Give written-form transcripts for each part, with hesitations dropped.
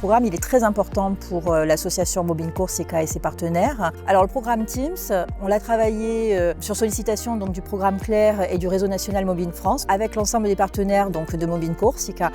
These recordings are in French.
programme il est très important pour l'association Mobinecourt SICA et ses partenaires. Alors le programme Teams, on l'a travaillé sur sollicitation donc, du programme Claire et du réseau national Mobine France avec l'ensemble des partenaires donc, de Mobinecourt SICA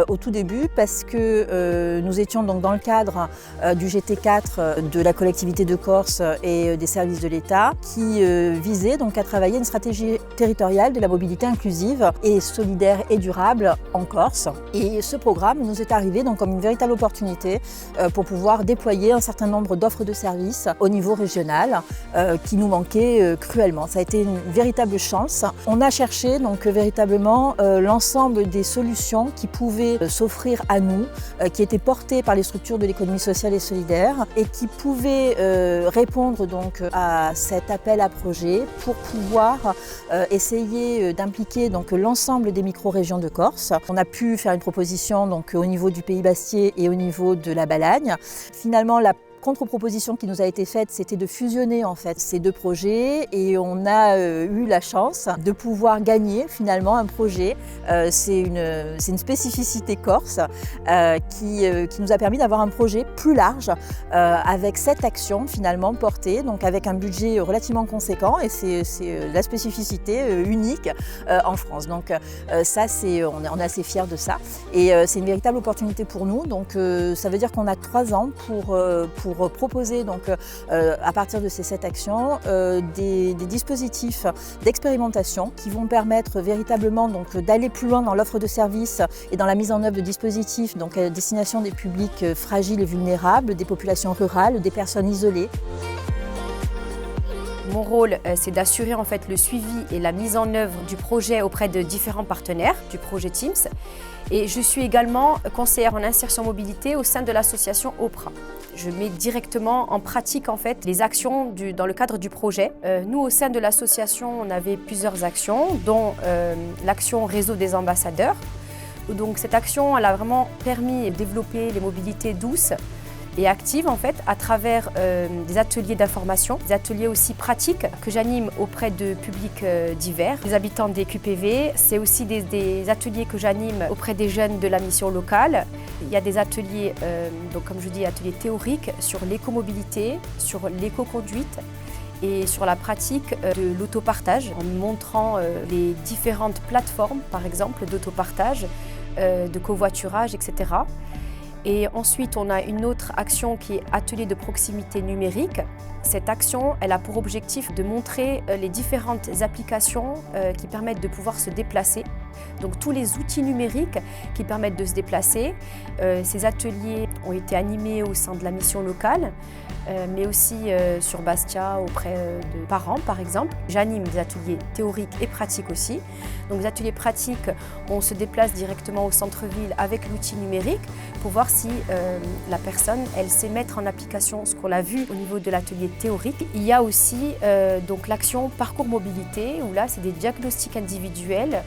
au tout début parce que nous étions donc, dans le cadre du GT4 de la collectivité de Corse et des services de l'État qui visait donc, à travailler une stratégie territoriale de la mobilité inclusive et solidaire et durable en Corse. Et ce programme nous est arrivé donc, comme une véritable opportunité pour pouvoir déployer un certain nombre d'offres de services au niveau régional qui nous manquaient cruellement. Ça a été une véritable chance. On a cherché donc véritablement l'ensemble des solutions qui pouvaient s'offrir à nous, qui étaient portées par les structures de l'économie sociale et solidaire et qui pouvaient répondre donc à cet appel à projet pour pouvoir essayer d'impliquer donc l'ensemble des micro-régions de Corse. On a pu faire une proposition donc au niveau du Pays Bastier et au niveau de la Balagne. Finalement, la contre-proposition qui nous a été faite, c'était de fusionner en fait ces deux projets et on a eu la chance de pouvoir gagner finalement un projet. C'est une spécificité corse qui nous a permis d'avoir un projet plus large avec 7 actions finalement portées, donc avec un budget relativement conséquent et c'est la spécificité unique en France. Donc ça, on est assez fiers de ça et c'est une véritable opportunité pour nous. Donc ça veut dire qu'on a 3 ans pour proposer donc, à partir de ces 7 actions des dispositifs d'expérimentation qui vont permettre véritablement d'aller plus loin dans l'offre de services et dans la mise en œuvre de dispositifs donc, à destination des publics fragiles et vulnérables, des populations rurales, des personnes isolées. Mon rôle, c'est d'assurer en fait le suivi et la mise en œuvre du projet auprès de différents partenaires du projet Teams. Et je suis également conseillère en insertion mobilité au sein de l'association OPRA. Je mets directement en pratique en fait les actions dans le cadre du projet. Nous, au sein de l'association, on avait plusieurs actions, dont l'action Réseau des ambassadeurs. Donc cette action, elle a vraiment permis de développer les mobilités douces et active en fait à travers des ateliers d'information, des ateliers aussi pratiques que j'anime auprès de publics divers, des habitants des QPV. C'est aussi des ateliers que j'anime auprès des jeunes de la mission locale. Il y a des ateliers, donc comme je dis, ateliers théoriques sur l'écomobilité, sur l'éco-conduite et sur la pratique de l'autopartage en montrant les différentes plateformes, par exemple, d'autopartage, de covoiturage, etc. Et ensuite, on a une autre action qui est atelier de proximité numérique. Cette action, elle a pour objectif de montrer les différentes applications qui permettent de pouvoir se déplacer. Donc tous les outils numériques qui permettent de se déplacer. Ces ateliers ont été animés au sein de la mission locale, mais aussi sur Bastia auprès de parents par exemple. J'anime des ateliers théoriques et pratiques aussi. Donc les ateliers pratiques, on se déplace directement au centre-ville avec l'outil numérique pour voir si la personne, elle sait mettre en application ce qu'on a vu au niveau de l'atelier théorique. Il y a aussi donc l'action parcours mobilité où là c'est des diagnostics individuels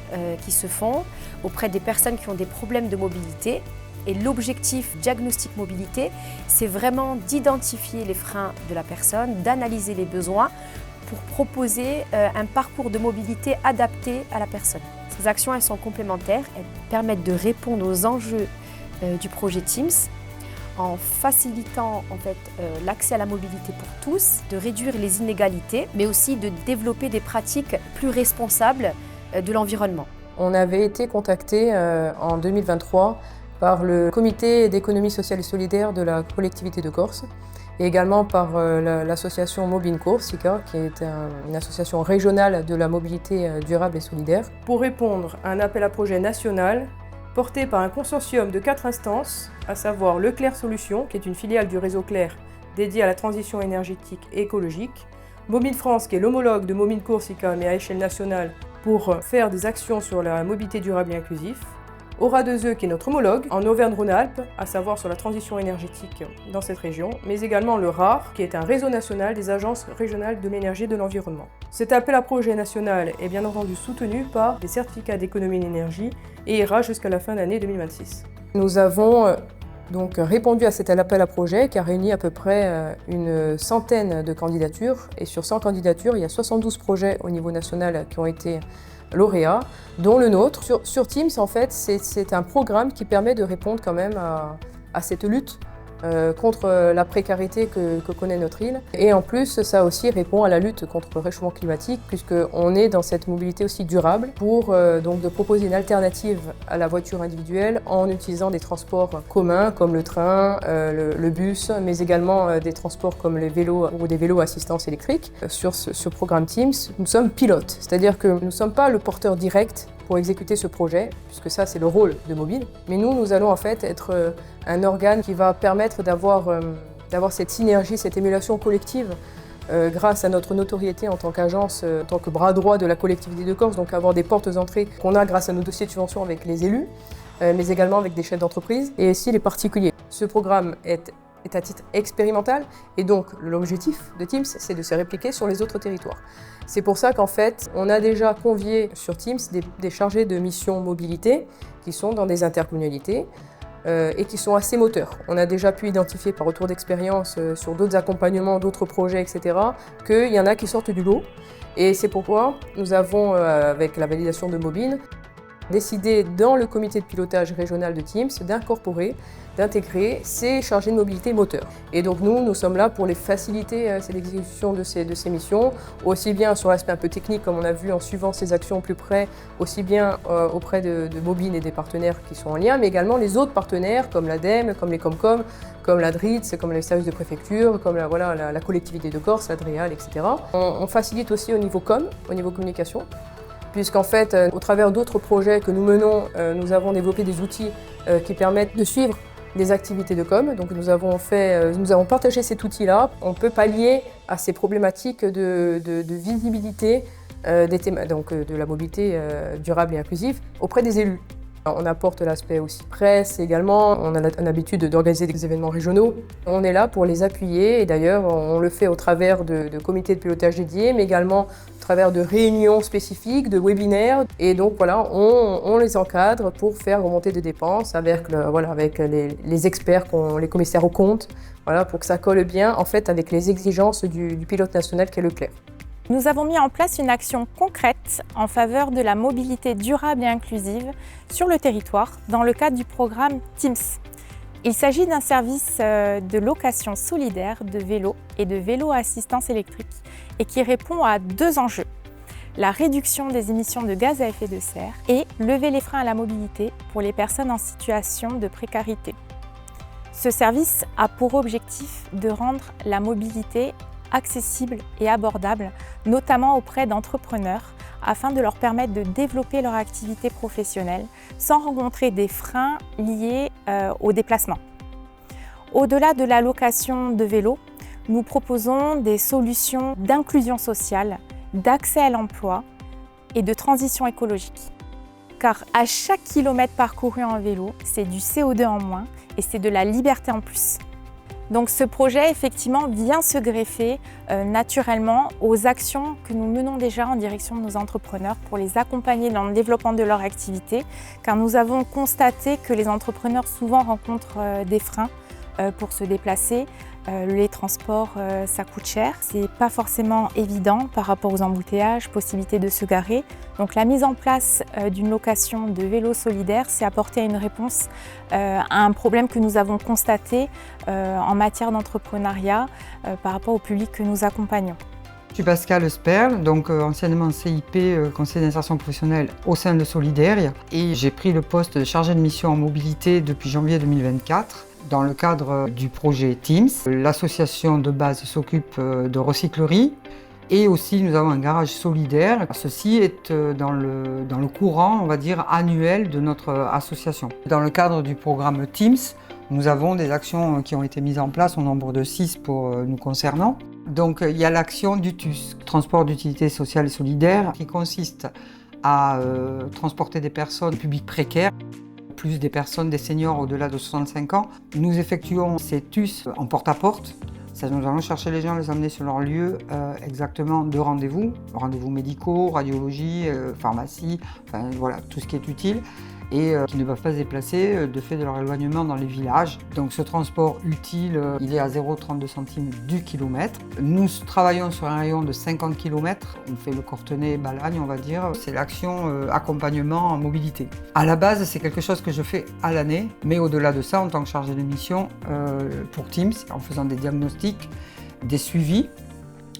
qui se font auprès des personnes qui ont des problèmes de mobilité. Et l'objectif diagnostic mobilité, c'est vraiment d'identifier les freins de la personne, d'analyser les besoins pour proposer un parcours de mobilité adapté à la personne. Ces actions, elles sont complémentaires, elles permettent de répondre aux enjeux du projet Teams en facilitant en fait, l'accès à la mobilité pour tous, de réduire les inégalités, mais aussi de développer des pratiques plus responsables de l'environnement. On avait été contacté en 2023 par le comité d'économie sociale et solidaire de la collectivité de Corse et également par l'association Mobinecourt SICA, qui est une association régionale de la mobilité durable et solidaire, pour répondre à un appel à projet national porté par un consortium de 4 instances, à savoir le Clair Solutions, qui est une filiale du réseau Clair dédié à la transition énergétique et écologique, Mobine France, qui est l'homologue de Mobinecourt SICA, mais à échelle nationale, pour faire des actions sur la mobilité durable et inclusive, Aura 2E, qui est notre homologue en Auvergne-Rhône-Alpes, à savoir sur la transition énergétique dans cette région, mais également le RAR, qui est un réseau national des agences régionales de l'énergie et de l'environnement. Cet appel à projet national est bien entendu soutenu par des certificats d'économie d'énergie et ira jusqu'à la fin d'année 2026. Nous avons donc répondu à cet appel à projet qui a réuni à peu près une centaine de candidatures, et sur 100 candidatures, il y a 72 projets au niveau national qui ont été lauréats, dont le nôtre. Sur Teams, en fait, c'est un programme qui permet de répondre quand même à cette lutte contre la précarité que connaît notre île. Et en plus, ça aussi répond à la lutte contre le réchauffement climatique, puisqu'on est dans cette mobilité aussi durable pour donc de proposer une alternative à la voiture individuelle en utilisant des transports communs comme le train, le bus, mais également des transports comme les vélos ou des vélos à assistance électrique. Sur ce programme Teams, nous sommes pilotes, c'est-à-dire que nous ne sommes pas le porteur direct pour exécuter ce projet, puisque ça c'est le rôle de Mobile. Mais nous allons en fait être un organe qui va permettre d'avoir cette synergie, cette émulation collective grâce à notre notoriété en tant qu'agence, en tant que bras droit de la collectivité de Corse, donc avoir des portes d'entrée qu'on a grâce à nos dossiers de subvention avec les élus, mais également avec des chefs d'entreprise et aussi les particuliers. Ce programme est à titre expérimental et donc l'objectif de Teams, c'est de se répliquer sur les autres territoires. C'est pour ça qu'en fait, on a déjà convié sur Teams des chargés de mission mobilité qui sont dans des intercommunalités et qui sont assez moteurs. On a déjà pu identifier par retour d'expérience sur d'autres accompagnements, d'autres projets, etc., qu'il y en a qui sortent du lot. Et c'est pourquoi nous avons, avec la validation de Mobile, décidé dans le comité de pilotage régional de Teams d'intégrer ces chargés de mobilité moteurs. Et donc nous sommes là pour les faciliter l'exécution de ces missions, aussi bien sur l'aspect un peu technique comme on a vu en suivant ces actions au plus près, aussi bien auprès de Mobile et des partenaires qui sont en lien, mais également les autres partenaires comme l'ADEME, comme les Comcom, comme la DRITS, comme les services de préfecture, comme la collectivité de Corse, la DREAL, etc. On facilite aussi au niveau au niveau communication, puisqu'en fait, au travers d'autres projets que nous menons, nous avons développé des outils qui permettent de suivre des activités de com. Donc nous avons partagé cet outil-là. On peut pallier à ces problématiques de visibilité de la mobilité durable et inclusive auprès des élus. On apporte l'aspect aussi presse également, on a l'habitude d'organiser des événements régionaux. On est là pour les appuyer et d'ailleurs on le fait au travers de comités de pilotage dédiés, mais également au travers de réunions spécifiques, de webinaires. Et donc voilà, on les encadre pour faire remonter des dépenses avec les experts, les commissaires aux comptes, pour que ça colle bien en fait avec les exigences du pilote national qui est Leclerc. Nous avons mis en place une action concrète en faveur de la mobilité durable et inclusive sur le territoire dans le cadre du programme Teams. Il s'agit d'un service de location solidaire de vélos et de vélos à assistance électrique et qui répond à deux enjeux: la réduction des émissions de gaz à effet de serre et lever les freins à la mobilité pour les personnes en situation de précarité. Ce service a pour objectif de rendre la mobilité accessible et abordable, notamment auprès d'entrepreneurs, afin de leur permettre de développer leur activité professionnelle sans rencontrer des freins liés au déplacement. Au-delà de la location de vélos, nous proposons des solutions d'inclusion sociale, d'accès à l'emploi et de transition écologique. Car à chaque kilomètre parcouru en vélo, c'est du CO2 en moins et c'est de la liberté en plus. Donc ce projet, effectivement, vient se greffer naturellement aux actions que nous menons déjà en direction de nos entrepreneurs pour les accompagner dans le développement de leur activité, car nous avons constaté que les entrepreneurs souvent rencontrent des freins pour se déplacer. Les transports, ça coûte cher, c'est pas forcément évident par rapport aux embouteillages, possibilité de se garer. Donc la mise en place d'une location de vélos solidaires, c'est apporter une réponse à un problème que nous avons constaté en matière d'entrepreneuriat par rapport au public que nous accompagnons. Je suis Pascal Sperl, donc anciennement CIP, conseiller d'insertion professionnelle au sein de Solidaire, et j'ai pris le poste de chargé de mission en mobilité depuis janvier 2024. Dans le cadre du projet Teams, l'association de base s'occupe de recyclerie et aussi nous avons un garage solidaire. Ceci est dans le courant, on va dire, annuel de notre association. Dans le cadre du programme Teams, nous avons des actions qui ont été mises en place au nombre de 6 pour nous concernant. Donc il y a l'action du TUS, Transport d'utilité sociale et solidaire, qui consiste à transporter des personnes publiques précaires, plus des personnes, des seniors au-delà de 65 ans. Nous effectuons ces TUS en porte-à-porte. Nous allons chercher les gens, les amener sur leur lieu exactement de rendez-vous médicaux, radiologie, pharmacie, enfin voilà, tout ce qui est utile. et qui ne peuvent pas se déplacer de fait de leur éloignement dans les villages. Donc ce transport utile, il est à 0,32 centimes du kilomètre. Nous travaillons sur un rayon de 50 km, on fait le Courtenay-Balagne on va dire, c'est l'action accompagnement en mobilité. À la base c'est quelque chose que je fais à l'année, mais au-delà de ça en tant que chargé de mission pour Teams, en faisant des diagnostics, des suivis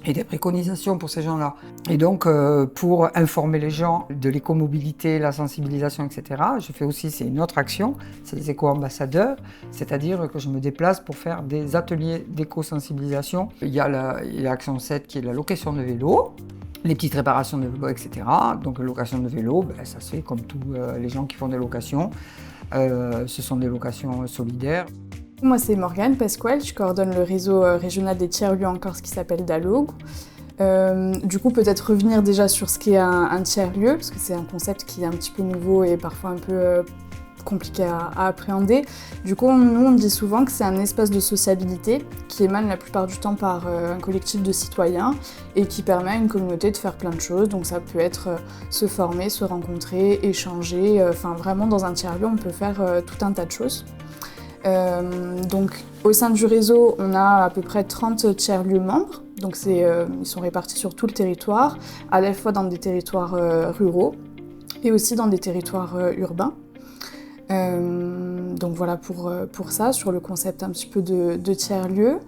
et des préconisations pour ces gens-là. Et donc, pour informer les gens de l'écomobilité, la sensibilisation, etc., je fais aussi, c'est une autre action, c'est les éco-ambassadeurs, c'est-à-dire que je me déplace pour faire des ateliers d'éco-sensibilisation. Il y a l'action 7 qui est la location de vélos, les petites réparations de vélos, etc. Donc, la location de vélos, ça se fait comme tous les gens qui font des locations. Ce sont des locations solidaires. Moi, c'est Morgane Pasquale, je coordonne le réseau régional des tiers-lieux en Corse qui s'appelle Dalog. Du coup, peut-être revenir déjà sur ce qu'est un tiers-lieu, parce que c'est un concept qui est un petit peu nouveau et parfois un peu compliqué à appréhender. Du coup, nous, on dit souvent que c'est un espace de sociabilité qui émane la plupart du temps par un collectif de citoyens et qui permet à une communauté de faire plein de choses. Donc ça peut être se former, se rencontrer, échanger. Enfin, vraiment, dans un tiers-lieu, on peut faire tout un tas de choses. Donc, au sein du réseau, on a à peu près 30 tiers-lieux membres. Donc, ils sont répartis sur tout le territoire, à la fois dans des territoires ruraux et aussi dans des territoires urbains. Donc voilà pour ça, sur le concept un petit peu de tiers-lieux.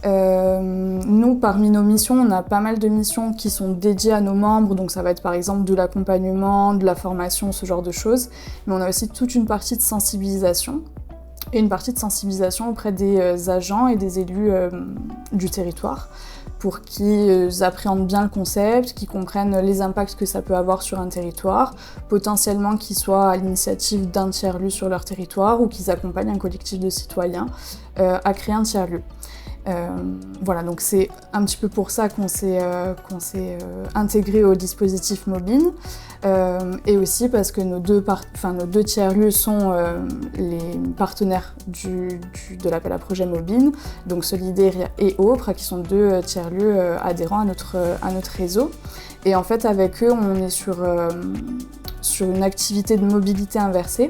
Nous, parmi nos missions, on a pas mal de missions qui sont dédiées à nos membres, donc ça va être par exemple de l'accompagnement, de la formation, ce genre de choses. Mais on a aussi toute une partie de sensibilisation. Et une partie de sensibilisation auprès des agents et des élus du territoire pour qu'ils appréhendent bien le concept, qu'ils comprennent les impacts que ça peut avoir sur un territoire, potentiellement qu'ils soient à l'initiative d'un tiers-lieu sur leur territoire ou qu'ils accompagnent un collectif de citoyens à créer un tiers-lieu. Voilà, donc c'est un petit peu pour ça qu'on s'est intégré au dispositif Mobine et aussi parce que nos deux tiers-lieux sont les partenaires de l'appel à projet Mobine, donc Solidaire et Opra, qui sont deux tiers-lieux adhérents à notre réseau. Et en fait, avec eux, on est sur une activité de mobilité inversée.